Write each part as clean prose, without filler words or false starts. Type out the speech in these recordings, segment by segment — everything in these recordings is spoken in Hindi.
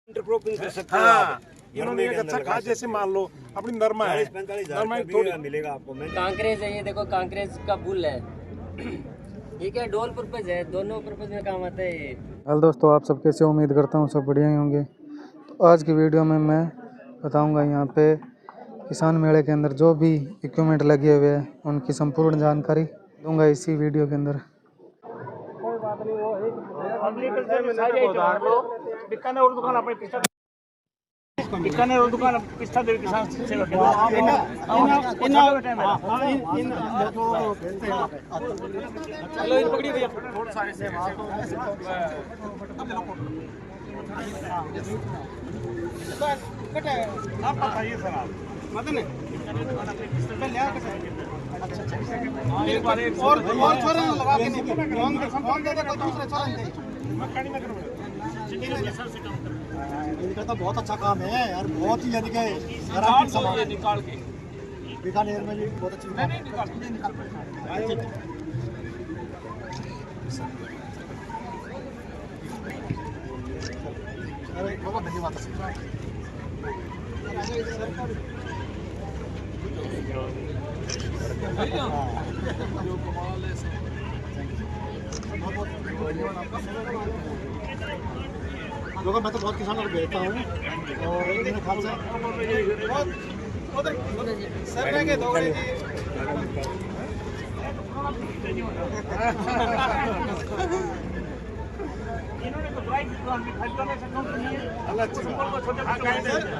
हाँ, इन्होंने एक अच्छा खास जैसे मान लो अपनी नरमा है, नरमा थोड़ी मिलेगा आपको। कांकरेज है, ये देखो कांकरेज का बुल है। ये क्या डोल पर्पज है, दोनों पर्पज में काम आता है ये। हेलो दोस्तों, आप सब कैसे? उम्मीद करता हूँ सब बढ़िया ही होंगे। तो आज की वीडियो में मैं बताऊंगा यहाँ पे किसान मेले के अंदर जो भी इक्विपमेंट लगे हुए हैं उनकी संपूर्ण जानकारी दूंगा इसी वीडियो के अंदर। आप बताइए सर, आप मदन है एक बार एक और छोरे लगा के फोन दे दे कोई दूसरे छोरे दे मैं कड़ी ना करूं। इनका तो बहुत अच्छा काम है यार, बहुत ही यानी कि निकाल के बीकानेर में भी बहुत अच्छी अरे बहुत धन्यवाद क्योंकि मैं तो बहुत किसानों को भेजता हूँ और मेरे ख्याल से सर मैं दो इन्होंने तो प्राइस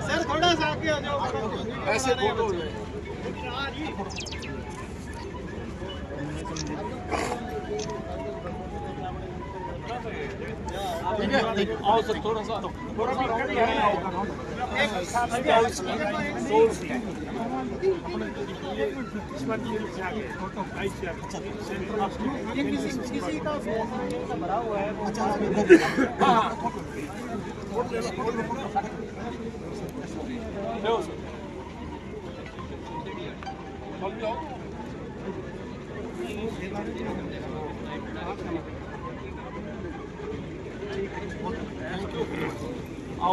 सर थोड़ा सा आगे आ जाओ ऐसे फोटो आओ सर थोड़ा सा किसी का भरा हुआ है।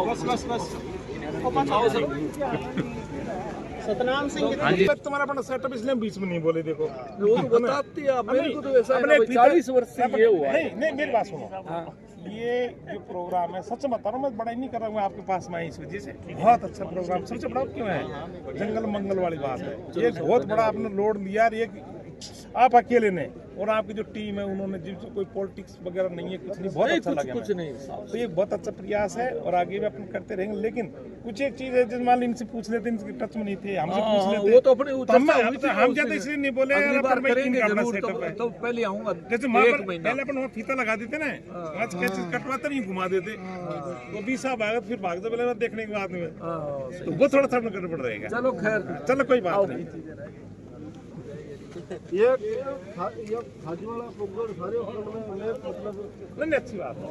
बस सतनाम सिंह तुम्हारा अपना सेटअप इसलिए बीच में नहीं बोले। देखो वो तो बताती है मेरे को, तो ऐसा है 40 वर्ष से ये हुआ है। नहीं मेरी बात सुनो, ये जो प्रोग्राम है सच बता रहा हूँ, मैं बड़ा ही नहीं कर रहा हूँ आपके पास में इस वजह से। बहुत अच्छा प्रोग्राम, सबसे बड़ा क्यों है, जंगल मंगल वाली बात है। ये बहुत बड़ा आपने लोड लिया, ये आप अकेले ने और आपकी जो टीम है उन्होंने, जिसमें कोई पॉलिटिक्स वगैरह नहीं है, कुछ नहीं, बहुत अच्छा लगा कुछ नहीं। तो ये बहुत अच्छा प्रयास है और आगे भी अपन करते रहेंगे। लेकिन कुछ एक चीज है, जैसे मान लो इनसे पूछ लेते, इनके टच में नहीं थे, हमसे पूछ लेते, वो तो अपने हम क्या इसलिए नहीं बोले अगली बार करेंगे जरूर। तो पहले आऊंगा, जैसे पहले अपन वहाँ फीता लगा देते ना, आज क्या चीज कटवाते नहीं, घुमा देते, तो 20 साहब आएगा फिर भाग दो पहले देखने के बाद में, तो वो थोड़ा सा करना पड़ रहेगा। चलो खैर, चलो कोई बात नहीं। ये खाजी वाला प्रोग्राम सारे मतलब नहीं अच्छी बात है,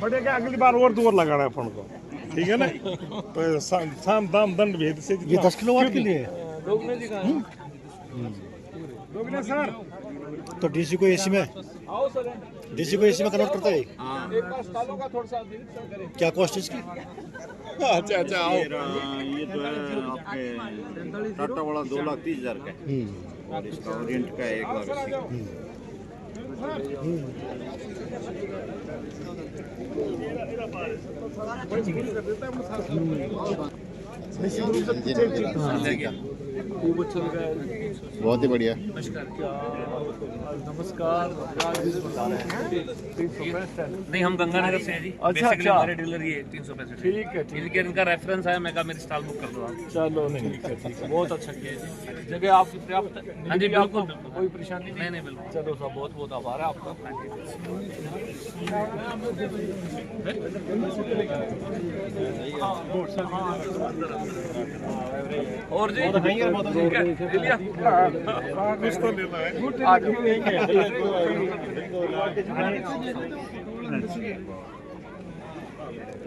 बड़े क्या अगली बार और दूर लगाना है फोन को, ठीक है ना। तो शाम दाम दंड भेद से ये 10 किलोवाट के लिए दोगने जी का दोगने सर, तो डीसी को एसी में, आओ सर, डीसी को एसी में कन्वर्ट करते हैं। एक बार स्टालों का थोड़ा सा करें। क्या कॉस्ट इसकी? अच्छा आओ। ये तो है आपके टाटा वाला 2,30,000 का है और इसका ओरिएंट का 1,80,000। बहुत ही बढ़िया। नमस्कार। नहीं, हम गंगानगर से हैं जी। अच्छा हमारे डीलर ये 365 ठीक है। इनके इनका रेफरेंस है, मैं कहा मेरी स्टॉल बुक कर दो आप। चलो ठीक है, बहुत अच्छा किया जी। जगह आपकी पर्याप्त है? हाँ जी बिल्कुल, कोई परेशानी नहीं नहीं बिल्कुल। चलो साहब, बहुत बहुत आभार है आपका। और जी ठीक है, ले लिया कुछ तो लेना है।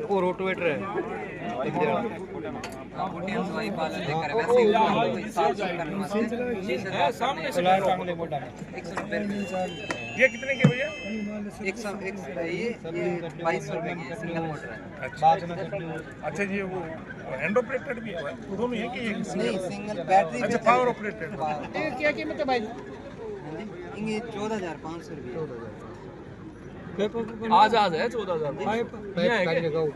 और रोटोवेटर है ये कितने के भैया? ये 2200 रुपए की सिंगल मोटर है। अच्छा जी वो हैंड ऑपरेटेड भी है दोनों है कि एक नहीं सिंगल बैटरी। अच्छा पावर ऑपरेटेड ये क्या कीमत है भाई? ये 14500 रुपए। आज है 14,000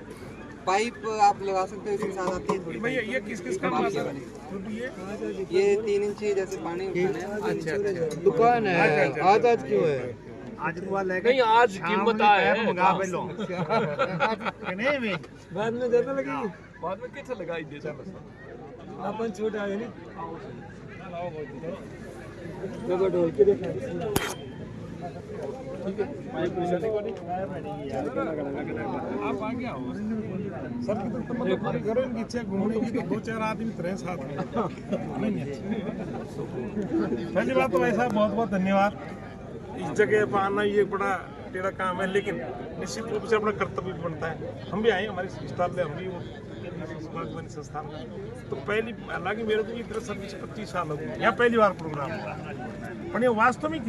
पाइप आप लगा सकते हो, इसके साथ आती है थोड़ी। भैया ये किस किस का माल है? ये 3 इंची जैसे पानी उठाना है। अच्छा दुकान है आज क्यों है? आज दुआ लेके नहीं आज कीमत है मंगा पे लो बाद में ज्यादा लगेगी, बाद में कैसे लगाई दे अपन छोटा है नहीं देखो ढोल के देखा आप आ गया हो सर की तो मतलब करो इनकी इच्छा घूमने की तो 2-4 आदमी तो रहे साथ में नहीं पहली बात तो ऐसा बहुत बहुत धन्यवाद। इस जगह पर आना ये बड़ा टेढ़ा काम है लेकिन निश्चित रूप से अपना कर्तव्य भी बनता है। हम भी आए हमारे विस्तार में हम भी बागवानी संस्थान में तो पहली हालांकि मेरे को भी इधर सर्विस 25 साल हो गए यहाँ पहली बार प्रोग्राम हुआ पर ये वास्तव में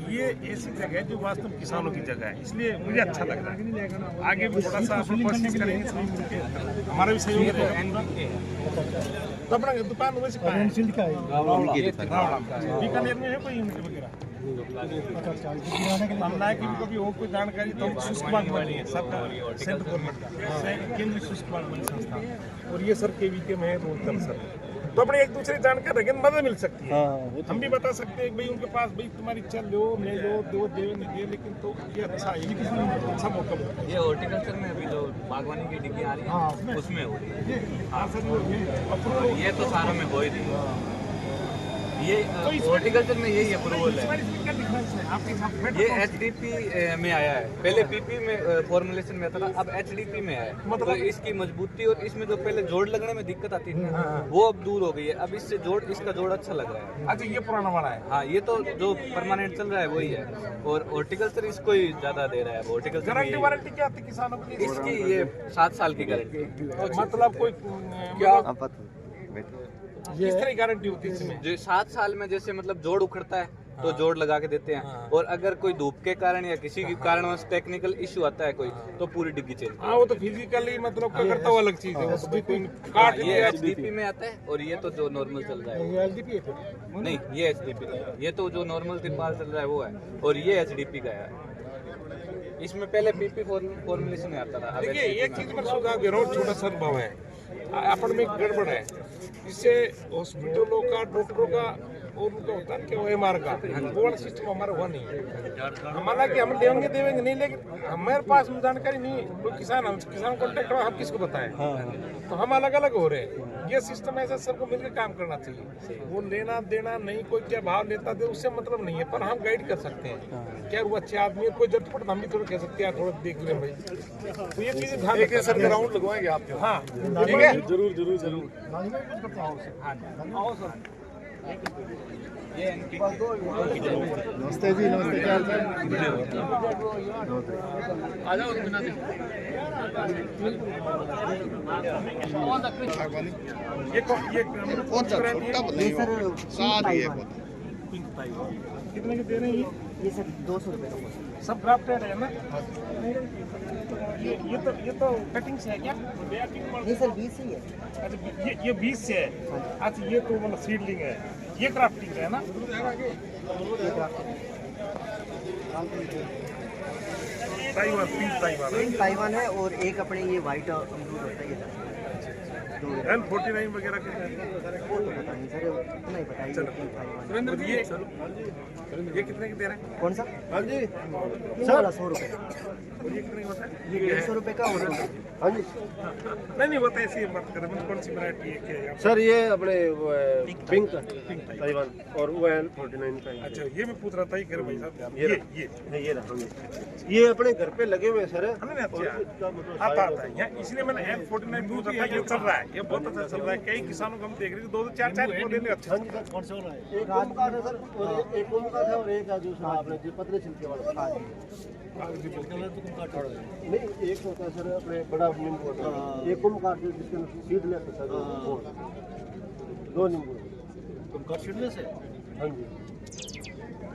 ये ऐसी जगह है जो वास्तव में किसानों की जगह है इसलिए मुझे अच्छा लग रहा है। आगे भी थोड़ा सा कोशिश करेंगे सभी मिलकर हमारा भी सहयोग रहेगा तो अपना दुकान वैसे बीकानेर में है कोई यूनिट वगैरह मामला है कि कभी और कोई जानकारी तो शुष्क बागवानी है सरकार सेंट्रल गवर्नमेंट का केंद्रीय शुष्क बागवानी संस्थान और ये सर KVK में है रोहतक सर तो अपने एक दूसरे जानकारी रखें मदद मिल सकती है। हम भी बता सकते हैं भाई उनके पास भाई तुम्हारी इच्छा लो नहीं लो दो दे नहीं दे लेकिन तो ये अच्छा है अच्छा मौका मिलता है। ये हॉर्टिकल्चर में अभी जो बागवानी की डिग्री आ रही है उसमें हो रही है हाँ सर ये तो सारों में हो ही रही है। ये हॉर्टिकल्चर में यही अप्रूवल है। ये HDP में आया है, पहले PP में फॉर्मुलेशन में आता था, अब HDP में आया है। तो इसकी मजबूती और इसमें जो पहले जोड़ लगने में दिक्कत आती थी ना वो अब दूर हो गई है। अब इससे इसका जोड़ अच्छा लग रहा है। अच्छा ये पुराना वाला है। हाँ ये तो जो परमानेंट चल रहा है वही है और हॉर्टिकल्चर इसको ही ज्यादा दे रहा है। हॉर्टिकल्चर गारंटी वारंटी क्या आती है किसानों के लिए? इसकी ये 7 साल की गारंटी। मतलब कोई क्या किस तरह की गारंटी होती है इसमें? जो 7 साल में जैसे मतलब जोड़ उखड़ता है तो जोड़ लगा के देते हैं और अगर कोई धूप के कारण या किसी के कारणवश टेक्निकल इशू आता है कोई तो पूरी डिग्गी चेंज। हाँ वो तो फिजिकली मतलब क्या करता हुआ अलग चीज है उसमें कोई काट ये HDP में आता है और ये तो जो नॉर्मल चल रहा है नहीं ये HDP का है। ये तो जो नॉर्मल तिरपाल चल रहा है वो है और ये HDP का है। इसमें पहले PP फॉर्मुलेशन में आता था। देखिए एक चीज मैं सुझाव दे रहा हूँ छोटा सा अनुभव है अपन में गड़बड़ है इससे हॉस्पिटलों का डॉक्टरों का और उनका होता है कि OMR का वो वाला सिस्टम हमारा हुआ नहीं है। हमारा कि हम देंगे नहीं लेकिन हमारे पास जानकारी नहीं है। कोई किसान कॉन्टेक्ट हम किसको बताएं तो हम अलग अलग हो रहे हैं। ये सिस्टम ऐसा सबको मिलकर काम करना चाहिए। वो लेना देना नहीं कोई क्या भाव लेता दे उससे मतलब नहीं है पर हम गाइड कर सकते हैं क्या वो अच्छे आदमी कोई जरूरत पड़े हम भी थोड़ा कह सकते हैं थोड़ा देख लें भाई तो ये चीजें ध्यान रखें। सर राउंड लगवाएंगे आप? हाँ ठीक है जरूर आओ सर। नमस्ते जी नमस्ते क्या हाल चाल? आ जाओ बिना ये कौन सा छोटा बताइए साथ ही है कितने के दे रहे हैं ये सर 200 रुपए का सब ग्राफ्टेड है ना? ये तो कटिंग से है क्या? नहीं सर 20 ही है। अच्छा ये 20 से है। अच्छा ये तो मतलब सीडलिंग है ये ग्राफ्टिंग है ना? ताइवान है और एक अपने ये व्हाइट अमरूद होता है ये N49 वगैरह के नहीं ये कितने के दे रहे हैं? कौन सा? हाँ जी ये वाला 100 रुपए और ये कितने का होता है? ये 150 रुपए का और हाँ जी नहीं वो तो ऐसी बात कर रहे हैं कौन सी वैरायटी है क्या है? सर ये अपने पिंक ताइवान और वो N49 का। अच्छा ये मैं पूछ रहा था ये भाई साहब ये रहा ये अपने घर पे लगे हुए सर। आता है यहाँ इसलिए मैंने N49 पूछा था। ये चल रहा है ये बहुत अच्छा चल रहा है। कई किसानों को हम देख रहे हैं 2-4 पौधे में अच्छे कौन सा हो रहा है? एक ओम का था सर और एक ओम का था और एक दूसरा आपने जो पतले छिलके वाला नहीं एक होता है सर अपने बड़ा नींबू होता है एक ओम का जिसके सीड लेते सर दो नींबू तुम का सीडलेस है। हाँ जी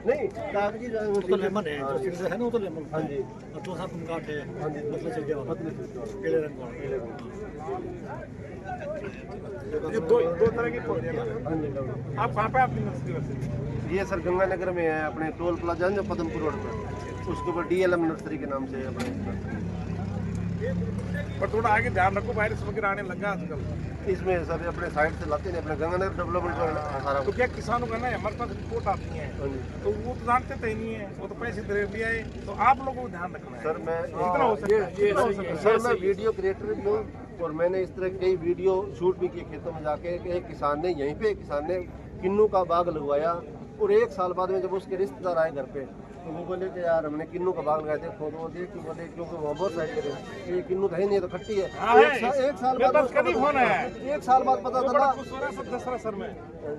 नहीं कागजी जो है वो तो लेमन है, जो सिंगल है ना वो तो लेमन। हाँ जी। और दूसरा कुमकाट है, हाँ जी। पतले छिलके वाला, पतले छिलके वाला। पीले रंग वाला। ये दो तरह की पौधे हैं ना। हाँ जी। आप कहाँ पे आपकी नर्सरी वैसे? ये सर गंगानगर में है, अपने टोल प्लाजा है जो पदमपुर रोड पर, उसके ऊपर DLM नर्सरी के नाम से है अपने। पर थोड़ा आगे ध्यान रखो, वायरस वगैरह आने लगा आजकल। इसमें सर अपने साइड से लाते हैं, अपने गंगानगर डेवलपमेंट पर सारा। तो क्या किसानों का ना हमारे पास रिपोर्ट आती है, हाँ जी। तो वो तो जानते तो नहीं है, वो तो पैसे दे दिया है, तो आप लोगों को ध्यान रखना है। सर मैं कितना हो सकता है? कितना हो सकता है? सर मैं वीडियो क्रिएटर भी हूँ और मैंने इस तरह कई वीडियो शूट भी किए खेतों में जाके कि एक किसान ने यहीं पे किसान ने किन्नू का बाग लगवाया और 1 साल बाद में जब उसके रिश्तेदार आए घर पे तो वो बोले कि यार हमने किन्नू का बाग लगाया थे खोद वो देख क्यों बोले क्योंकि वो बहुत साइड करे ये किन्नू तो है नहीं, तो खट्टी है। हाँ, एक साल मेरे बाद पास कभी फोन आया है। 1 साल बाद पता वो चला बड़ा खुश हो रहा है सब दसरा सर में,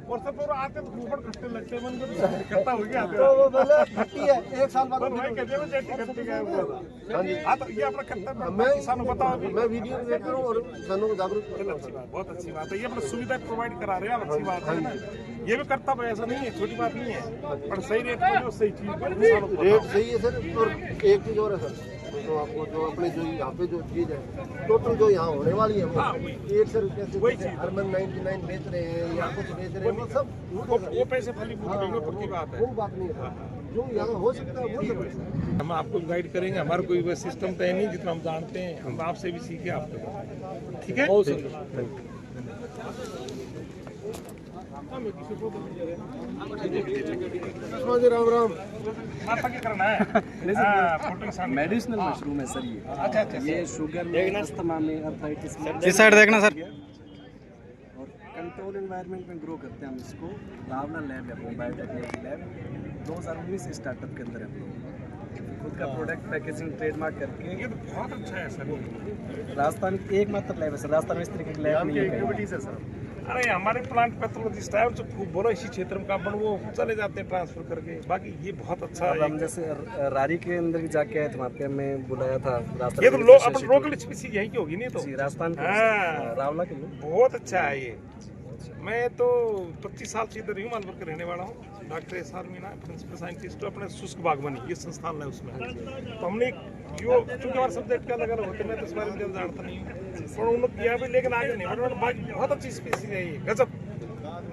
और सब लोग आते तो ऊपर खट्टे लगते हैं, मन को इकट्ठा हो गया तो वो बोले खट्टी है। 1 साल बाद तो भाई कहते हैं चट्टी खट्टी का है वो। हाँ जी। हाँ, तो ये अपना कर्तव्य है, मैं किसानों को बताओ अभी। मैं वीडियो क्रिएटर हूँ और किसानों को जागरूक चलो अच्छी बात, बहुत अच्छी बात है। ये अपनी सुविधा प्रोवाइड करा रहे हैं, आप अच्छी बात है ना। ये भी कर्तव्य ऐसा नहीं है, छोटी बात नहीं है, पर सही रेट पर जो सही चीज पर किसानों को रेट बताओ। सही है सर। और एक चीज और है सर, तो आपको जो अपने जो यहाँ पे जो चीज है टोटल जो यहाँ होने वाली है वो हाँ, वही। एक सर कैसे वही जैसे चीज। हरमन 99 बेच रहे हैं या कुछ बेच रहे हैं वो सब वो पैसे फलीभूत देंगे, पक्की बात है। वो बात नहीं है। जो यहाँ हो सकता है वो सब है। हम आपको गाइड करेंगे, हमारा कोई वह सिस्टम तो है नहीं, जितना हम जानते हैं हम आपसे भी सीखे आपको। ठीक है? जी राम राम। नाश्ता क्या करना है? हाँ, फोटो के सामने। मेडिसिनल मशरूम है सर ये। अच्छा अच्छा ये शुगर में, अस्थमा में, अर्थराइटिस में इस साइड देखना सर। और कंट्रोल एनवायरनमेंट में ग्रो करते हैं हम इसको। रावना लैब है अपना बायोटेक्नोलॉजी लैब, 2019 से स्टार्टअप के अंदर है हम लोग। खुद का प्रोडक्ट पैकेजिंग ट्रेडमार्क करके ये तो बहुत अच्छा है सर। राजस्थान की एकमात्र लैब है सर। राजस्थान में इस तरीके की लैब नहीं है कहीं। है सर। अरे हमारे प्लांट पैथोलॉजिस्ट है, उनसे खूब बोलो इसी क्षेत्र में काम, वो चले जाते हैं ट्रांसफर करके। बाकी ये बहुत अच्छा अब है। हम जैसे रारी के अंदर भी जाके आए थे, वहाँ पे हमें बुलाया था राजस्थान ये तो के लोग Research अपन लोकल स्पीसीज यहीं की होगी नहीं तो। जी, राजस्थान के हाँ। रावला के लोग। बहुत अच्छा है ये। मैं तो 25 साल से इधर ही हूँ, मालपुर के रहने वाला हूँ। Doctor SR Meena principal scientist, अपने शुष्क बागवानी ये संस्थान है उसमें। तो हमने जो चूंकि हमारे सब्जेक्ट के अलग अलग होते हैं, मैं तो इस बारे में ज़्यादा जानता नहीं हूँ, पर उन्होंने किया भी लेकिन आगे नहीं बढ़ा। बाकी बहुत अच्छी स्पीसीज है ये, गजब।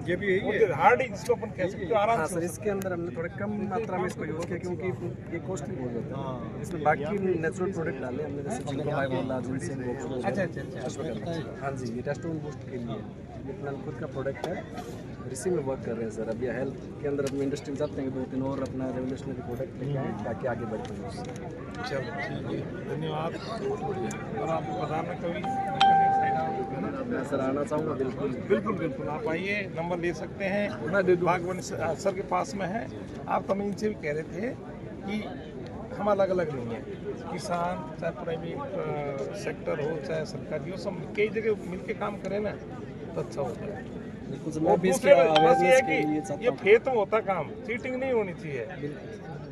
ये भी हार्ड जिसको अपन कह सकते हो आराम हाँ से। सर, इसके अंदर हमने थोड़े कम मात्रा में इसको यूज़ किया क्योंकि ये कॉस्टली बहुत होता है। इसमें बाकी नेचुरल प्रोडक्ट डाले हमने, जैसे चिको बायोला, जिनसेन, अच्छा। हाँ जी, ये टेस्टोस्टेरोन बूस्ट के लिए ये अपना खुद का प्रोडक्ट है। इसी में वर्क कर रहे हैं सर। अभी हेल्थ के अंदर अपनी इंडस्ट्री में जाते हैं, 2-3 और अपना रेवोल्यूशनरी प्रोडक्ट लेके आए ताकि आगे बढ़ पाए। चलो ठीक है, धन्यवाद। और आपको बताना कभी मैं सर आना चाहूँगा। बिल्कुल बिल्कुल बिल्कुल, आप आइए, नंबर ले सकते हैं, बागवानी सर के पास में है। आप तो इनसे भी कह रहे थे कि हम अलग अलग नहीं हैं, किसान चाहे प्राइवेट सेक्टर हो चाहे सरकारी हो, सब कई जगह मिलके काम करें ना तो अच्छा होता है। बिल्कुल सर, और मैं भी इसके दूसरे बस ये है अवेयरनेस के लिए कि चाहता ये हूँ। फेत में होता काम, चीटिंग नहीं होनी चाहिए।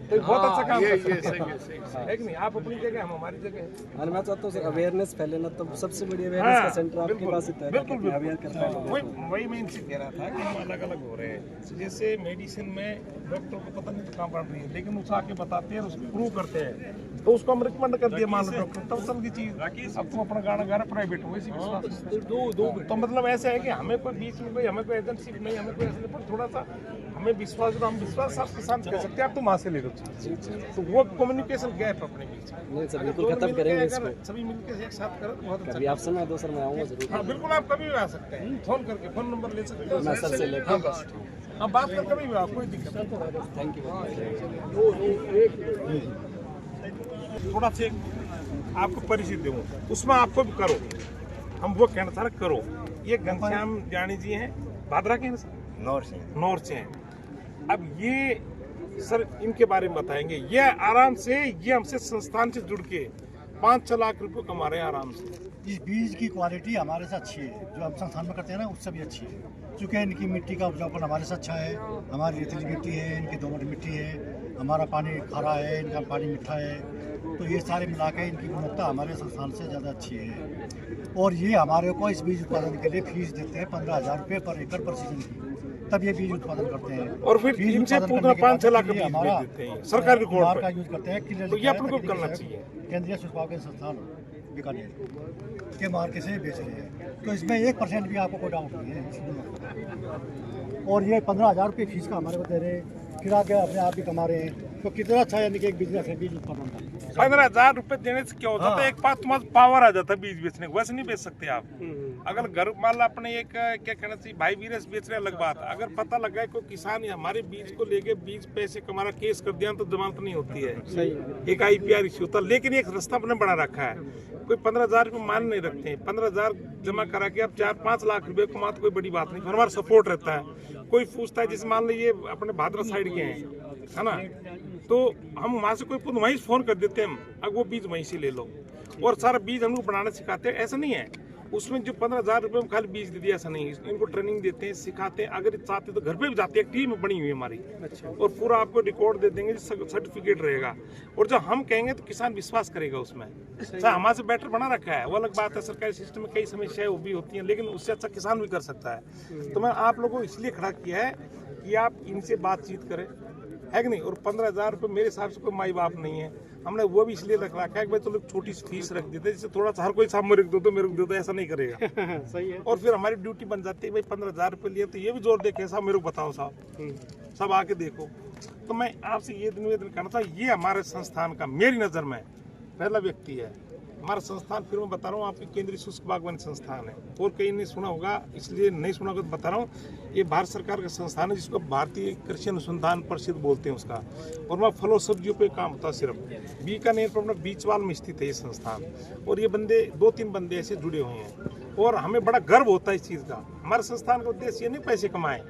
तो बहुत अच्छा काम कर सकते हैं, है कि नहीं? आप अपनी जगह, हम हमारी जगह है। और मैं चाहता हूँ सर अवेयरनेस फैले ना, तो सबसे बड़ी अवेयरनेस का सेंटर आपके बिल्कुल, पास ही है। बिल्कुल, बिल्कुल। अवेयर करता है लोगों को। वही मैं इनसे कह रहा था कि हम अलग अलग हो रहे हैं। जैसे मेडिसिन में डॉक्टर को पता नहीं तो कहाँ पड़ रही है, लेकिन उसे आके बताते हैं और उसको प्रूव करते हैं, तो उसको हम रिकमेंड कर दिया मान लो डॉक्टर, तब चल की चीज। अब तुम अपना गाना गा रहे प्राइवेट हो, इसी विश्वास तो मतलब ऐसे है कि हमें कोई बीच में कोई, हमें कोई एजेंसी नहीं, हमें कोई ऐसे नहीं, पर थोड़ा सा हमें विश्वास, जो हम विश्वास आप किसान कह सकते हैं, आप तुम वहाँ से ले लो चीज। तो वो कम्युनिकेशन गैप अपने बीच में नहीं सर, बिल्कुल खत्म करेंगे इसको। सभी मिलकर एक साथ करो, बहुत अच्छा। कभी आप समय दो सर, मैं आऊँगा जरूर। हाँ बिल्कुल, आप कभी भी आ सकते हैं, फोन करके, फोन नंबर ले सकते हो। मैं सर से लेकर हाँ बस, हाँ बात कर कभी भी आप, कोई दिक्कत नहीं। Thank you. थोड़ा सा आपको परिचय दूँ, उसमें आपको भी करो, हम वो कहना चाह रहे करो। ये घनश्याम जानी जी हैं, भादरा के हैं ना सर? नौर से हैं। अब ये सर इनके बारे में बताएंगे। ये आराम से, ये हमसे संस्थान से जुड़ के 5-6 लाख रुपए कमा रहे हैं आराम से। इस बीज की क्वालिटी हमारे से अच्छी है, जो हम संस्थान में करते हैं ना उससे भी अच्छी है, क्योंकि इनकी मिट्टी का उपजाऊपन हमारे से अच्छा है। हमारी रेतीली मिट्टी है, इनकी दोमट मिट्टी है, हमारा पानी खारा है, इनका पानी मीठा है, तो ये सारे मिला के इनकी गुणवत्ता हमारे संस्थान से ज़्यादा अच्छी है। और ये हमारे को इस बीज उत्पादन के लिए फीस देते हैं 15,000 रुपये पर एकड़ पर सीजन की। तब ये बीज उत्पादन करते हैं। और फिर बीज इनसे उत्पादन पूरा करने के बाद 5-6 लाख फिर बीज ये हमारा बेच देते हैं सरकारी कुमार रिकॉर्ड का पे। यूज करते हैं। तो ये अपन को करना चाहिए। केंद्रीय उत्पादन संस्थान बीकानेर के मार्के से बेच रहे हैं, तो इसमें 1% भी आपको कोई डाउट नहीं है। और ये 15,000 रुपये फीस का हमारे को दे रहे हैं, फिर आगे अपने आप भी कमा रहे हैं, तो कितना अच्छा यानी कि एक बिजनेस है बीज उत्पादन का। 15,000 रुपए देने से क्या होता था, एक पास तुम्हारा पावर आ जाता है बीज बेचने को, वैसे नहीं बेच सकते आप। अगर घर मान लो अपने एक क्या कहना चाहिए भाई वीरस बेच रहे अलग बात, अगर पता लग गया कोई किसान हमारे बीज को लेके बीज पैसे कमा केस कर दिया तो जमानत नहीं होती है, एक IPR इश्यू होता है। लेकिन एक रास्ता अपने बना रखा है, कोई 15,000 रुपये मान नहीं रखते हैं। 15,000 जमा करा के आप 4-5 लाख रुपए कमा तो कोई बड़ी बात नहीं, हमारा सपोर्ट रहता है। कोई पूछता है जैसे मान लीजिए अपने भादरा साइड के हैं, है ना, तो हम वहाँ से कोई वहीं फोन कर देते हैं, अब वो बीज वहीं से ले लो, और सारा बीज हम लोग बनाना सिखाते हैं। ऐसा नहीं है उसमें जो 15,000 रुपये में खाली बीज दे दिया, ऐसा नहीं है। इनको ट्रेनिंग देते हैं, सिखाते हैं, अगर चाहते तो घर पे भी जाते हैं, एक टीम बनी हुई है हमारी, और पूरा आपको रिकॉर्ड दे देंगे, सर्टिफिकेट रहेगा, और जब हम कहेंगे तो किसान विश्वास करेगा उसमें। अच्छा हमारे से बेटर बना रखा है, वो अलग बात है, सरकारी सिस्टम में कई समस्याएं वो भी होती हैं, लेकिन उससे अच्छा किसान भी कर सकता है। तो मैं आप लोगों को इसलिए खड़ा किया है कि आप इनसे बातचीत करें, है कि नहीं। और 15,000 रुपये मेरे हिसाब से कोई माई बाप नहीं है, हमने वो भी इसलिए रख रखा है कि भाई चलो छोटी सी फीस रख देते, जैसे थोड़ा सा हर कोई साहब मेरे को दो तो मेरे को दे दो, ऐसा नहीं करेगा। सही है। और फिर हमारी ड्यूटी बन जाती है भाई 15,000 रुपये लिए तो ये भी जोर देखे साहब मेरे को बताओ साहब, सब आके देखो। तो मैं आपसे ये निवेदन करना था, ये हमारे संस्थान का मेरी नज़र में पहला व्यक्ति है। हमारा संस्थान फिर मैं बता रहा हूँ आपकी केंद्रीय शुष्क बागवानी संस्थान है, और कहीं नहीं सुना होगा इसलिए नहीं सुना होगा तो बता रहा हूँ, ये भारत सरकार का संस्थान है जिसको भारतीय कृषि अनुसंधान परिषद बोलते हैं उसका, और वहाँ फलों सब्जियों पे काम होता है सिर्फ। बीकानेर पर अपना बीचवाल में स्थित है ये संस्थान, और ये बंदे 2-3 बंदे ऐसे जुड़े हुए हैं, और हमें बड़ा गर्व होता है इस चीज़ का। हमारे संस्थान का उद्देश्य ये नहीं पैसे कमाएं,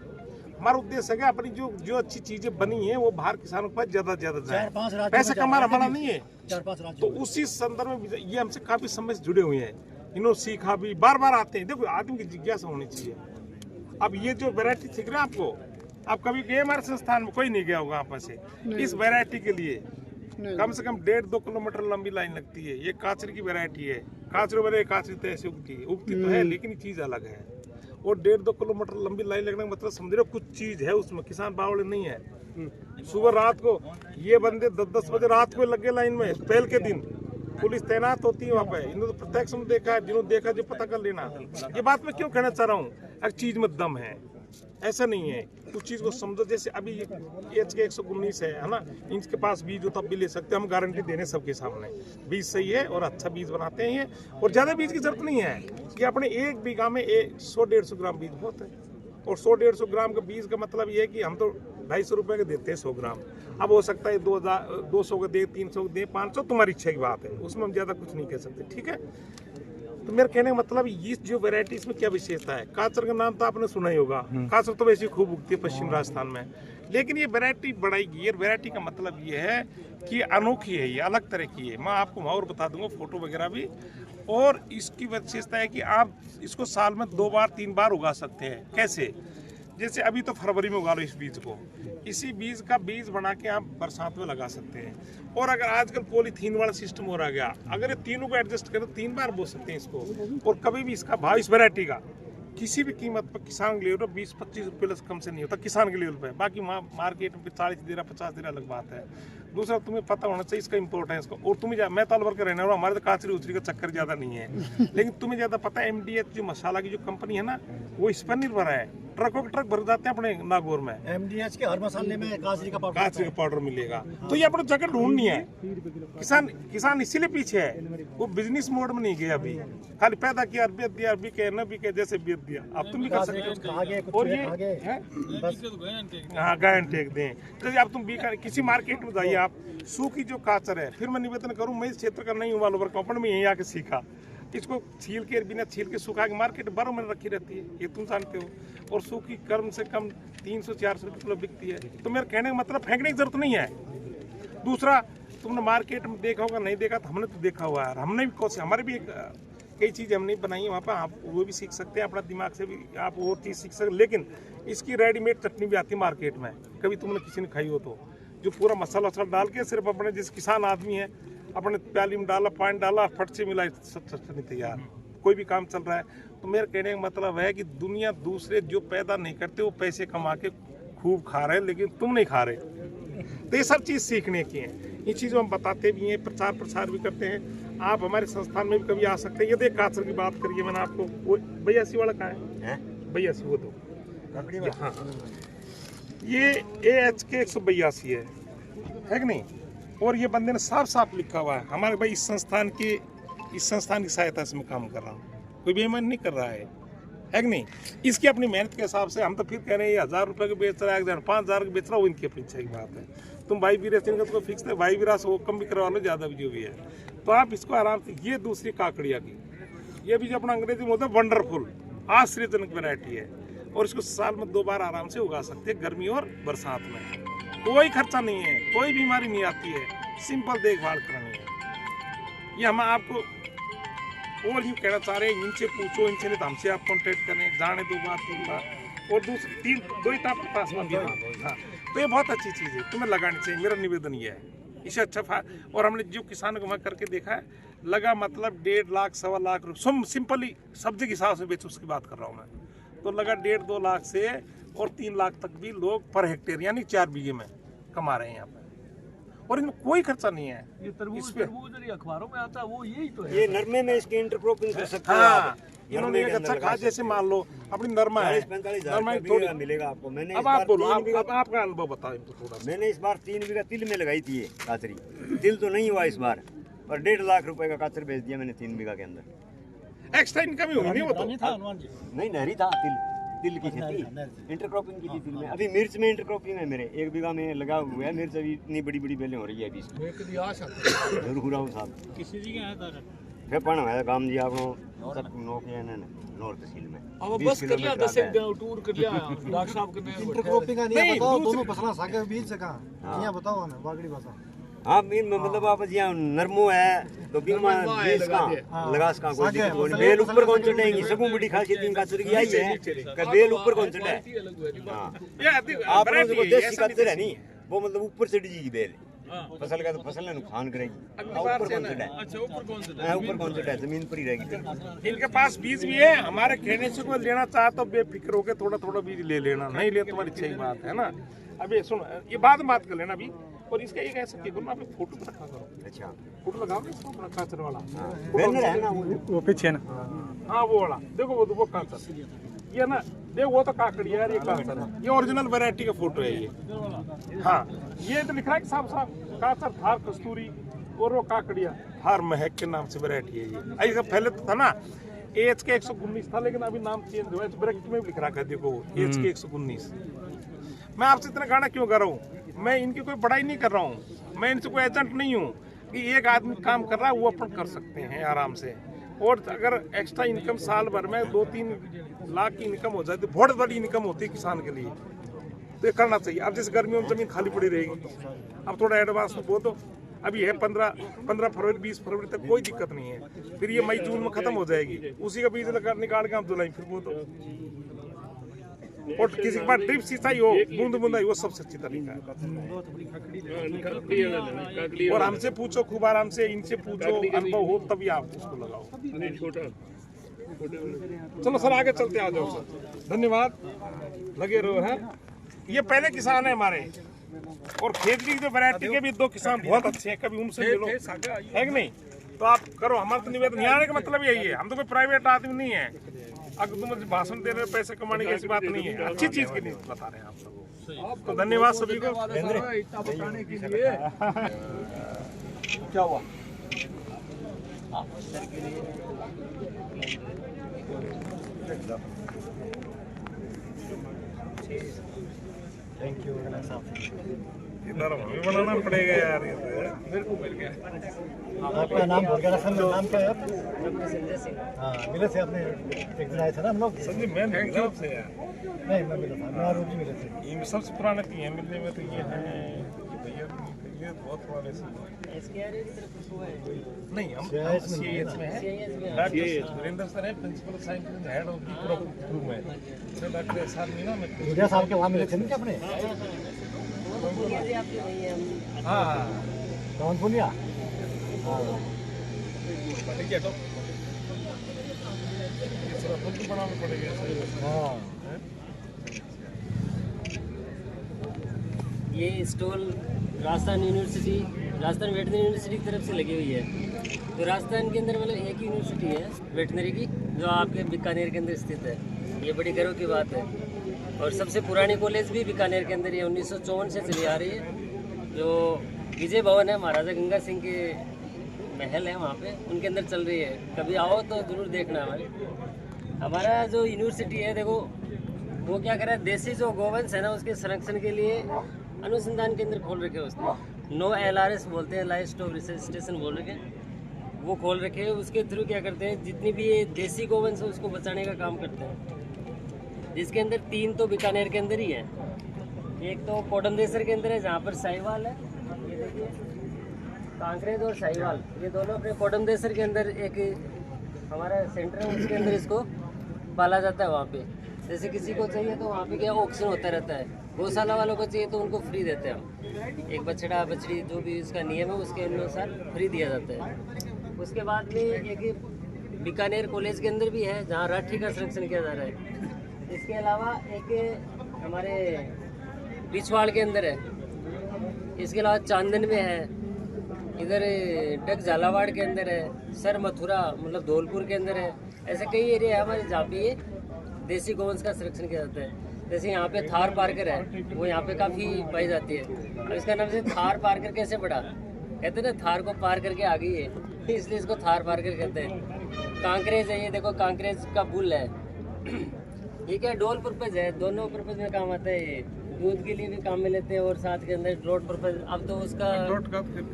हमारा उद्देश्य है कि अपनी जो अच्छी चीजें बनी है वो बाहर किसानों पर ज्यादा से ज्यादा जाए, पैसे कमाना हमारा नहीं है। 4-5 राज्य तो उसी संदर्भ में ये हमसे काफी समय से जुड़े हुए हैं, इन्होंने सीखा भी, बार बार आते हैं। देखो आदमी की जिज्ञासा होनी चाहिए। अब ये जो वैरायटी सीख रहे हैं आपको, आप कभी गए हमारे संस्थान में, कोई नहीं गया होगा आप में से, इस वैरायटी के लिए कम से कम 1.5-2 किलोमीटर लंबी लाइन लगती है। ये काचरी की वैरायटी है, काचरी वाले काचरी तो ऐसे उगती तो है, लेकिन चीज अलग है। और 1.5-2 किलोमीटर लंबी लाइन लगने का मतलब समझ रहे हो, कुछ चीज है उसमें, किसान बावड़े नहीं है। सुबह रात को ये बंदे 10-10 बजे रात को लगे लाइन में, पहल के दिन पुलिस तैनात होती है वहाँ पे। इन्होंने तो प्रत्यक्ष में देखा है, जिन्होंने देखा जो पता कर लेना। ये बात मैं क्यों कहना चाह रहा हूँ, हर चीज में दम है, ऐसा नहीं है। कुछ चीज को समझो, जैसे अभी HK 119 है ना, इनके पास बीज हो तब भी ले सकते हैं, हम गारंटी दे रहे हैं सबके सामने, बीज सही है और अच्छा बीज बनाते हैं। और ज्यादा बीज की जरूरत नहीं है कि अपने 1 बीघा में 100-150 ग्राम बीज बहुत है। और 100-150 ग्राम का बीज का मतलब ये है कि हम तो 250 रुपये के देते हैं 100 ग्राम। अब हो सकता है 200 का दे, 300 का दे, 500, तुम्हारी इच्छा की बात है, उसमें हम ज्यादा कुछ नहीं कह सकते, ठीक है। तो मेरे कहने का मतलब ये जो वैरायटी इसमें क्या विशेषता है, काचर का नाम तो आपने सुना ही होगा, काचर तो वैसे खूब उगती है पश्चिम राजस्थान में, लेकिन ये वैरायटी बढ़ाई है। वैरायटी का मतलब ये है कि अनोखी है, ये अलग तरह की है। मैं आपको और बता दूंगा फोटो वगैरह भी। और इसकी विशेषता है कि आप इसको साल में 2 बार 3 बार उगा सकते हैं। कैसे, जैसे अभी तो फरवरी में उगा लो इस बीज को, इसी बीज का बीज बना के आप बरसात में लगा सकते हैं। और अगर आजकल पॉलीथीन वाला सिस्टम हो रहा गया, अगर ये तीनों को एडजस्ट करें तो 3 बार बो सकते हैं इसको। और कभी भी इसका भाव इस वैरायटी का किसी भी कीमत पर किसान के लेवल पर 20-25 रुपये कम से नहीं होता किसान के लेवल पर। बाकी मार्केट में 40 दे रहा, 50 दे रहा, अलग बात है। दूसरा तुम्हें पता होना चाहिए इसका इम्पोर्टेंस को। और तुम्हें मैं तालवर के रहने वाला, हमारे तो काचरी उचरी का चक्कर ज्यादा नहीं है, लेकिन तुम्हें ज्यादा पता है MDH जो मसाला की जो कंपनी है ना, वो इस पर निर्भर है। ट्रकों के ट्रक भर जाते हैं अपने नागौर में। MDH के हर मसाले में काचरी का पाउडर मिलेगा। तो ये अपने जगह ढूंढनी है। किसान इसीलिए पीछे है, वो बिजनेस मोड में नहीं गया अभी, खाली पैदा किया, बेच दिया, बिके न बिके जैसे बेच दिया। अब तुम भी कर सकते हो। और ये हाँ गायन टेक दें। जैसे अब तुम किसी मार्केट में जाइए आप, सूखी जो काचर है, फिर मैं निवेदन करूँ, मैं इस क्षेत्र का नहीं हूँ, वालों कंपनी में यहीं आके सीखा, इसको छील के बिना छील के सुखा के मार्केट 12 महीने रखी रहती है, ये तुम जानते हो। और सूखी कम से कम 300-400 रुपये किलो बिकती है। तो मेरे कहने का मतलब फेंकने की जरूरत नहीं है। दूसरा, तुमने मार्केट में देखा होगा, नहीं देखा तो हमने तो देखा हुआ है, हमने भी कोशिश, हमारे भी कई चीज़ें हमने बनाई है वहाँ पर, आप वो भी सीख सकते हैं, अपना दिमाग से भी आप वो चीज़ सीख सकते। लेकिन इसकी रेडीमेड चटनी भी आती है मार्केट में, कभी तुमने किसी ने खाई हो तो, जो पूरा मसाला वसाला डाल के सिर्फ अपने जिस किसान आदमी है अपने प्याली में डाला, पानी डाला, फट से मिला, सब चटनी तैयार। कोई भी काम चल रहा है, तो मेरे कहने का मतलब है कि दुनिया दूसरे जो पैदा नहीं करते वो पैसे कमा के खूब खा रहे हैं, लेकिन तुम नहीं खा रहे। तो ये सब चीज़ सीखने की है, ये चीज़ हम बताते भी हैं, प्रचार प्रसार भी करते हैं। आप हमारे संस्थान में भी कभी आ सकते हैं। ये देख काचर की बात करिए, मैंने आपको वो बयासी वाला कहाँ है, बयासी वो दो, हाँ ये AHK 182 है कि नहीं। और ये बंदे ने साफ साफ लिखा हुआ है हमारे भाई इस संस्थान की सहायता से मैं काम कर रहा हूँ, कोई बेईमानी नहीं कर रहा है कि नहीं। इसकी अपनी मेहनत के हिसाब से हम तो फिर कह रहे हैं ये 1000 रुपये के बेच रहा है, 5000 के बेच रहा है, वो इनकी अपनी इच्छा की बात है। तुम भाई वीरा सिंह का तो फिक्स है, भाई वीरा से वो कम भी करवा लो, ज़्यादा भी जो भी है, तो आप इसको आराम से। ये दूसरी काकड़िया की, ये भी जो अपना अंग्रेजी में होता है वंडरफुल, आश्चर्यजनक वैरायटी है, और इसको साल में 2 बार आराम से उगा सकते हैं, गर्मी और बरसात में। कोई खर्चा नहीं है, कोई बीमारी नहीं आती है, सिंपल देखभाल करनी है। ये हम आपको और यूँ कहना चाह रहे हैं, इनसे पूछो, इनसे नहीं तो हमसे आप कॉन्टेक्ट करें, जाने 2 बार 3 बार और दूसरी 2 ही आपके पास में भी। हाँ तो ये बहुत अच्छी चीज़ है, तुम्हें लगानी चाहिए, मेरा निवेदन ये है। इससे अच्छा और हमने जो किसानों को वहाँ करके देखा है, लगा मतलब 1.5 लाख 1.25 लाख रुपये सिंपली सब्जी के हिसाब से बेच, उसकी बात कर रहा हूँ मैं, तो लगा 1.5-2 लाख से और 3 लाख तक भी लोग पर हेक्टेयर यानी 4 बीघे में कमा रहे हैं यहाँ पर, और इनमें कोई खर्चा नहीं है। ये तरबूज अखबारों में आता है, वो यही तो है। ये नरमे में इसकी इंटरक्रॉपिंग कर सकते हैं। हाँ, इन्होंने एक अच्छा खाद, जैसे मान लो अपनी नरमा है, नरमा थोड़ी मिलेगा आपको। मैंने अब आप बोलो, आपका अनुभव बताओ इनको थोड़ा। मैंने इस बार 3 बीघा तिल में लगाई थी ये काचरी, तिल तो नहीं हुआ इस बार, और 1.5 लाख रुपए का काचर बेच दिया मैंने 3 बीघा के अंदर। एक्स्ट्रा इनकम ही हुई नहीं वो तो। नहीं नहरी था तिल की खेती, इंटरक्रॉपिंग की थी तिल में। अभी मिर्च में इंटरक्रॉपिंग है मेरे, 1 बीघा में लगा हुआ है मिर्च, अभी इतनी बड़ी बड़ी बेलें हो रही है अभी इसमें। जरूर हुआ साहब फिर पढ़ है काम जी आपको नौकरी नॉर्थ तहसील में। अब बस कर लिया 10 टूर कर लिया डॉक्टर साहब के इंटरक्रॉपिंग का नहीं बताओ, दोनों फसला सागे बीज से कहां यहां बताओ ना बागड़ी भाषा। हाँ मतलब आप यहाँ नरमो है तो बीमा बीज का लगा सका कोई बेल ऊपर कौन चढ़ेगी, सबू बड़ी खासियत इन काचर की आई है कि बेल ऊपर कौन चढ़े। आप लोगों को देसी काचर है नहीं, वो मतलब ऊपर चढ़ जाएगी बेल, फसल का तो फसल ने नुकसान करेगी। ऊपर कौन चढ़ा है, ऊपर कौन चढ़ा है, जमीन पर ही रहेगी। इनके पास बीज भी है, हमारे कहने से कोई लेना चाहे तो बेफिक्र होकर थोड़ा थोड़ा बीज ले लेना, नहीं ले तुम्हारी इच्छा की बात है ना। अभी सुन, ये बाद में बात कर लेना अभी। और इसका ये कैसे कि आप फोटो रखा करो, अच्छा फोटो लगाओ इसको अपना काचर वाला, बैनर है ना वो पीछे ना, हाँ वो वाला देखो, वो काचर ये ना देखो, वो तो काकड़ी यार, ये काचर है, ये ओरिजिनल वैरायटी का फोटो है ये। हाँ ये तो लिख रहा है कि साफ साफ काचर थार कस्तूरी और वो काकड़िया थार महक के नाम से वैरायटी है ये। ऐसा पहले तो था ना AHK 119 था, लेकिन अभी नाम चेंज हुआ है, ब्रैकेट में भी लिख रखा है देखो AHK 119। मैं आपसे इतना गाना क्यों कर रहा हूँ, मैं इनकी कोई बड़ाई नहीं कर रहा हूँ, मैं इनसे कोई एजेंट नहीं हूँ कि एक आदमी काम कर रहा है वो अपन कर सकते हैं आराम से। और अगर एक्स्ट्रा इनकम साल भर में 2-3 लाख की इनकम हो जाए तो बहुत बड़ी इनकम होती है किसान के लिए, तो ये करना चाहिए। अब जैसे गर्मियों में जमीन खाली पड़ी रहेगी, अब थोड़ा एडवांस में वो तो अभी है 15 फरवरी 20 फरवरी तक कोई दिक्कत नहीं है, फिर ये मई जून में खत्म हो जाएगी, उसी का बीज निकाल के हम धुलाई फिर वो तो। और किसी के पास ड्रिप सिंचाई हो, बूंद बूंदाई, वो सबसे अच्छी तरीका है। और हमसे पूछो खूब आराम से, इनसे पूछो, अनुभव हो तभी आप उसको लगाओ। चलो सर आगे चलते, आ जाओ सर, धन्यवाद, लगे रहो। है ये पहले किसान है हमारे, और खेत की जो वैरायटी के भी 2 किसान बहुत अच्छे हैं, कभी उनसे मिलो, है कि नहीं। तो आप करो, हमारा तो निवेदन यहाँ आने का मतलब यही है, हम तो कोई प्राइवेट आदमी नहीं है। अगर तुम मुझे भाषण दे रहे हो, पैसे कमाने की ऐसी बात नहीं है, अच्छी चीज के लिए बता रहे हैं आप सबको। तो धन्यवाद सभी को। बताने के लिए क्या हुआ थैंक यू साहब। इधर हमें बनाना पड़ेगा यार, ये मेरे को मिल गया। आपका नाम भूल गया सर, नाम क्या है? हाँ मिले थे, आपने एक दिन आए थे ना हम लोग। संजय मैं मिला आपसे यार, नहीं मैं मिला था, मैं और भी मिले थे। ये सबसे पुराने की है मिलने में, तो ये है भैया, ये बहुत पुराने से नहीं, हम CIS में है, डॉक्टर सुरेंद्र सर है, principal science head of the group है, डॉक्टर SR मीना में मीडिया साहब के वहाँ मिले थे ना अपने। हाँ कौन पुनिया? तीसरा खुद बनाना पड़ेगा। हाँ ये stall Rajasthan university, Rajasthan veterinary university की तरफ से लगी हुई है। तो राजस्थान के अंदर मतलब एक यूनिवर्सिटी है वेटनरी की, जो आपके बीकानेर के अंदर स्थित है। ये बड़ी गर्व की बात है। और सबसे पुरानी कॉलेज भी बीकानेर के अंदर, ये 1954 से चली आ रही है। जो विजय भवन है, महाराजा गंगा सिंह के महल है वहाँ पे, उनके अंदर चल रही है। कभी आओ तो ज़रूर देखना। हमारा जो यूनिवर्सिटी है, देखो वो क्या करे, देसी जो गोवंश है ना, उसके संरक्षण के लिए अनुसंधान केंद्र खोल रखे हैं उसने। नो LRS बोलते हैं, लाइव स्टॉक रिसर्च स्टेशन बोल रखे हैं, वो खोल रखे हैं। उसके थ्रू क्या करते हैं, जितनी भी ये देसी गोवंश है उसको बचाने का काम करते हैं। जिसके अंदर 3 तो बीकानेर के अंदर ही है। एक तो कोडमदेसर के अंदर है, जहाँ पर साहिवाल है, ये देखिए कांकरेज और साहिवाल, ये दोनों अपने कोडमदेसर के अंदर एक हमारा सेंटर है, उसके अंदर इसको पाला जाता है। वहाँ पे जैसे किसी को चाहिए तो वहाँ पे क्या ऑक्शन होता रहता है। गौशाला वालों को चाहिए तो उनको फ्री देते हैं हम। एक बछड़ा बछड़ी जो भी उसका नियम है उसके अनुसार फ्री दिया जाता है। उसके बाद में एक बीकानेर कॉलेज के अंदर भी है, जहाँ राठी का संरक्षण किया जा रहा है। इसके अलावा एक हमारे पिछवाड़ के अंदर है, इसके अलावा चांदन में है, इधर डग झालावाड़ के अंदर है, सर मथुरा मतलब धौलपुर के अंदर है। ऐसे कई एरिया है हमारे जहाँ पे ये देसी गोवंश का संरक्षण किया जाता है। जैसे यहाँ पे थार पार्कर है, वो यहाँ पे काफ़ी पाई जाती है। अब इसका नाम से थार पार्कर कैसे पड़ा, कहते हैं ना थार को पार करके आ गई है, इसलिए इसको थार पार्कर कहते हैं। कांकरेज है, ये देखो कांकरेज का बुल है। ये क्या डोल पर्पज है, दोनों पर्पज में काम आता है। ये दूध के लिए भी काम में लेते हैं और साथ के अंदर ड्रोट पर्पज। अब तो उसका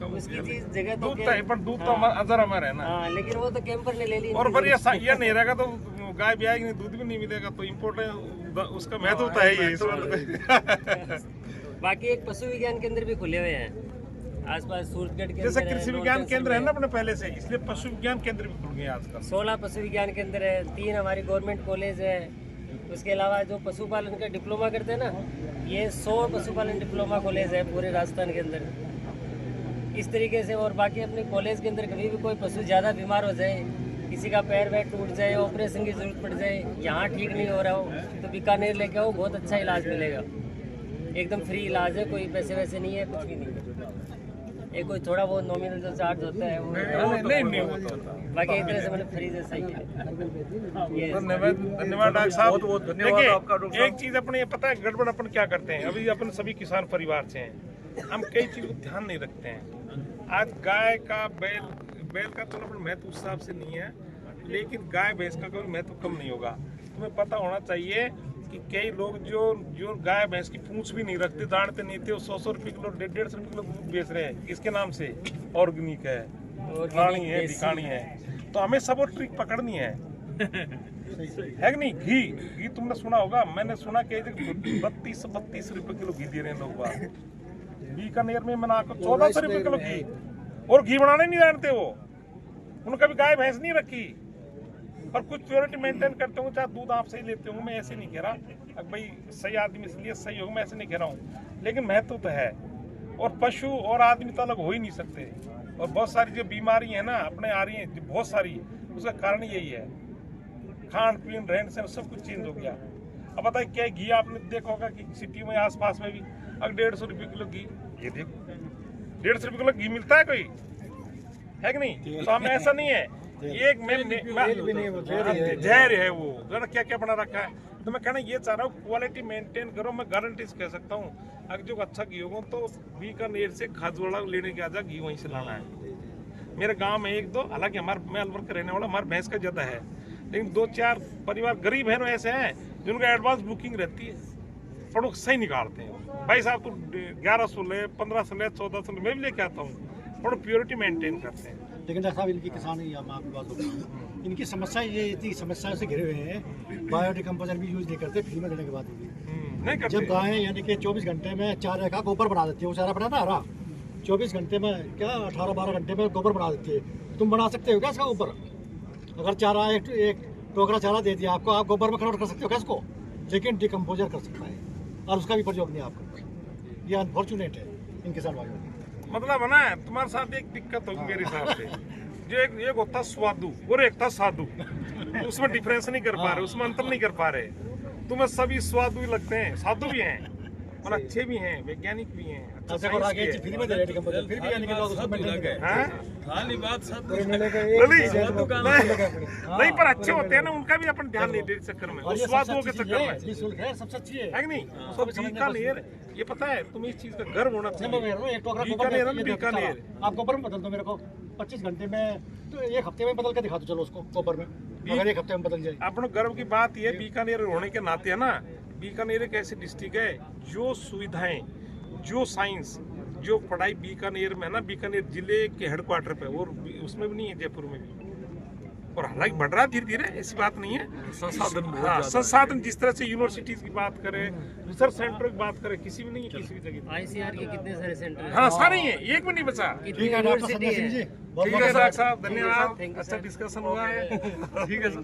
उसकी चीज जगह तो दूध तो अदर हमारा है ना। हाँ, लेकिन वो तो कैंपर ने ले ली। और पर ये नहीं रहेगा तो गाय भी आएगी नहीं, दूध भी नहीं मिलेगा, तो इम्पोर्टेंट उसका महत्व होता है ये। बाकी एक पशु विज्ञान केंद्र भी खुले हुए हैं आसपास सूरतगढ़ के। जैसे कृषि विज्ञान केंद्र है ना अपने पहले से, इसलिए पशु विज्ञान केंद्र भी खुल गए आजकल। 16 पशु विज्ञान केंद्र है, 3 हमारी गवर्नमेंट कॉलेज है। उसके अलावा जो पशुपालन का डिप्लोमा करते हैं ना, ये 100 पशुपालन डिप्लोमा कॉलेज है पूरे राजस्थान के अंदर। इस तरीके से और बाकी अपने कॉलेज के अंदर कभी भी कोई पशु ज़्यादा बीमार हो जाए, किसी का पैर वैर टूट जाए, ऑपरेशन की जरूरत पड़ जाए, यहाँ ठीक नहीं हो रहा हो, तो बीकानेर लेके आओ, बहुत अच्छा इलाज मिलेगा। एकदम फ्री इलाज है, कोई पैसे वैसे नहीं है, कुछ भी नहीं है। एक कोई थोड़ा बहुत नॉमिनल जो चार्ज होता है वो नहीं होता। बाकी एक तरह से मतलब फ्री जैसा ही है। धन्यवाद डॉक्टर साहब। देखिए एक चीज अपने ये पता है गड़बड़ अपन क्या करते हैं, अभी अपन सभी किसान परिवार से हैं, हम कई चीज को ध्यान नहीं रखते हैं। आज गाय का बैल का तो अपना महत्व उस हिसाब से नहीं है, लेकिन गाय भैंस का कोई महत्व कम नहीं होगा। तुम्हें पता होना चाहिए कि कई लोग जो गाय भैंस की पूंछ भी नहीं रखते, दांड़ते नहीं थे, 100 रुपये किलो 150 रुपये किलो दूध बेच रहे हैं। इसके नाम से ऑर्गेनिक है, रानी है, दिखानी है। तो हमें सब वो ट्रिक पकड़नी है कि नहीं। घी तुमने सुना होगा, मैंने सुना कि 32 रुपये किलो घी दे रहे हैं लोग बाहर। बीकानेर में मैंने आपको 1400 रुपये किलो घी, और घी बनाने नहीं जानते वो, उन्होंने कभी गाय भैंस नहीं रखी, और कुछ प्योरिटी मेंटेन करते होंगे, चाहे दूध आप सही लेते होंगे, मैं ऐसे नहीं कह रहा। अब भाई सही आदमी इसलिए सही होगा, मैं ऐसे नहीं कह रहा हूँ, लेकिन महत्व तो है। और पशु और आदमी तो अलग हो ही नहीं सकते। और बहुत सारी जो बीमारी है ना अपने आ रही है, बहुत सारी, उसका कारण यही है, खान पीन रहन सहन सब कुछ चेंज हो गया। अब बताइए क्या घी आपने देखा होगा कि सिटी में आसपास में भी अब 150 रुपये किलो घी, ये देखो 150 रुपये किलो घी मिलता है कोई, है कि नहीं। तो हमें ऐसा नहीं है, एक जहर है वो, क्या क्या बना रखा है। तो मैं कहना ये चाह रहा हूँ क्वालिटी मेंटेन करो। मैं गारंटी से कह सकता हूँ अगर जो अच्छा घी होगा तो बीकानेर से खाजवाड़ा लेने के आजा घी वहीं से लाना है। मेरे गांव में 1-2, हालांकि मैं अलवर का रहने वाला, हमारे भैंस का ज़्यादा है, लेकिन 2-4 परिवार गरीब हैं ऐसे हैं जिनका एडवांस बुकिंग रहती है, प्रोडक्ट सही निकालते हैं। भाई साहब तो 1100 ले, 1500 ले, 1400 ले, मैं भी लेके आता हूँ, थोड़ा प्योरिटी मेंटेन करते हैं। लेकिन डॉक्टर साहब इनकी किसान ही हम आपकी बात बताऊँ, इनकी समस्या ये इतनी समस्याओं से घिरे हुए हैं, बायोडिकम्पोजर भी यूज नहीं करते, फ्री में देने के बाद भी नहीं करते। जब गायें यानी कि 24 घंटे में चारे का गोबर बना देती है, वो चारा बना ना हरा, 24 घंटे में क्या 18-12 घंटे में गोबर बना देती है। तुम बना सकते हो क्या इसका गोबर? अगर चारा एक टोकरा चारा दे दिया आपको, आप गोबर में कन्वर्ट कर सकते हो क्या इसको? लेकिन डिकम्पोजर कर सकता है और उसका भी प्रयोग नहीं आप करते। ये अनफॉर्चुनेट है इन किसान भाइयों की। मतलब है ना, तुम्हारे साथ एक दिक्कत होगी मेरे हिसाब से, जो एक होता स्वादु और एक था साधु। उसमें डिफरेंस नहीं कर पा रहे, उसमें अंतर नहीं कर पा रहे। तुम्हें सभी स्वादु भी लगते हैं, साधु भी हैं और अच्छे भी हैं, वैज्ञानिक भी हैं, अच्छा साइंस भी है। फिर भी यानी कि लोग उसको मेंटेन करें। हाँ? खाली बात सब नहीं पर अच्छे होते हैं ना, उनका भी अपन ध्यान नहीं दे चक्कर में, और उस ये स्वादुओं सबसे के अच्छी चक्कर चीज़ में, है, निःशुल्क है, सबसे अच्छी है। है कि नहीं? तो बीकानेर, ये पता है तुम्हें इस चीज का गर्व होना चाहिए। बीकानेर है, बीकानेर आप गोबर में बदल दो मेरे को 25 घंटे में, तो एक हफ्ते में बदल के दिखा दो चलो उसको गोबर में, अगर एक हफ्ते में बदल जाए। अपने गर्व की बात ये बीकानेर होने के नाते है ना, बीकानेर एक ऐसी डिस्ट्रिक्ट है जो सुविधाएं, जो साइंस, जो पढ़ाई बीकानेर में है ना, बीकानेर जिले के हेडक्वार्टर पे, और उसमें भी नहीं है, जयपुर में भी, और हालांकि बढ़ रहा है धीरे धीरे, ऐसी बात नहीं है। संसाधन जिस तरह से यूनिवर्सिटीज की बात करें, रिसर्च सेंटर की बात करें, किसी भी नहीं है, किसी भी जगह। ICR के कितने सारे सेंटर हैं? हाँ सारे ही है, एक भी नहीं बचा। कितनी यूनिवर्सिटी है? ठीक है डॉक्टर साहब, धन्यवाद, अच्छा डिस्कशन हुआ है। ठीक है सर।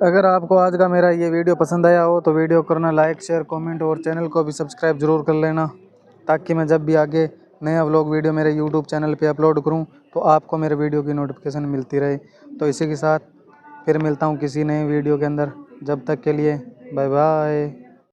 अगर आपको आज का मेरा ये वीडियो पसंद आया हो तो वीडियो करना लाइक, शेयर, कमेंट और चैनल को भी सब्सक्राइब ज़रूर कर लेना, ताकि मैं जब भी आगे नया व्लॉग वीडियो मेरे यूट्यूब चैनल पे अपलोड करूं तो आपको मेरे वीडियो की नोटिफिकेशन मिलती रहे। तो इसी के साथ फिर मिलता हूं किसी नए वीडियो के अंदर, जब तक के लिए बाय बाय।